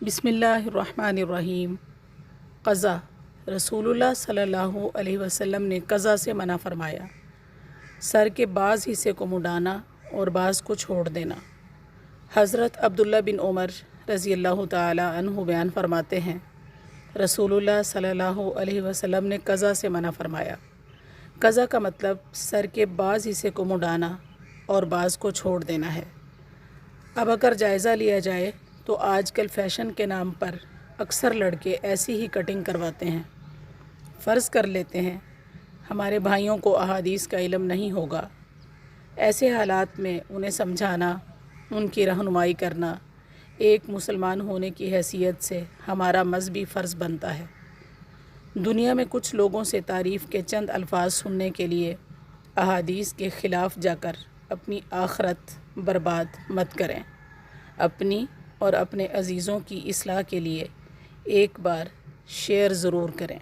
बिस्मिल्लाहिर्रहमानिर्रहीम। क़ज़ा। रसूलुल्लाह सल्लल्लाहु अलैहि वसल्लम ने क़ज़ा से मना फरमाया। सर के बाज़ हिस्से को मुड़ाना और बाज़ को छोड़ देना। हज़रत अब्दुल्ला बिन उमर रज़ियल्लाहु ताला अन्हु बयान फरमाते हैं, रसूलुल्लाह सल्लल्लाहु अलैहि वसल्लम ने क़ज़ा से मना फरमाया। क़ज़ा का मतलब सर के बाज़ हिस्से को मुड़ाना और बाज़ को छोड़ देना है। अब अगर जायज़ा लिया जाए तो आजकल फ़ैशन के नाम पर अक्सर लड़के ऐसी ही कटिंग करवाते हैं। फ़र्ज़ कर लेते हैं हमारे भाइयों को अहादीस का इल्म नहीं होगा। ऐसे हालात में उन्हें समझाना, उनकी रहनुमाई करना एक मुसलमान होने की हैसियत से हमारा मज़हबी फ़र्ज़ बनता है। दुनिया में कुछ लोगों से तारीफ़ के चंद अल्फाज सुनने के लिए अहादीस के ख़िलाफ़ जाकर अपनी आखरत बर्बाद मत करें। अपनी और अपने अज़ीज़ों की इस्लाह के लिए एक बार शेयर ज़रूर करें।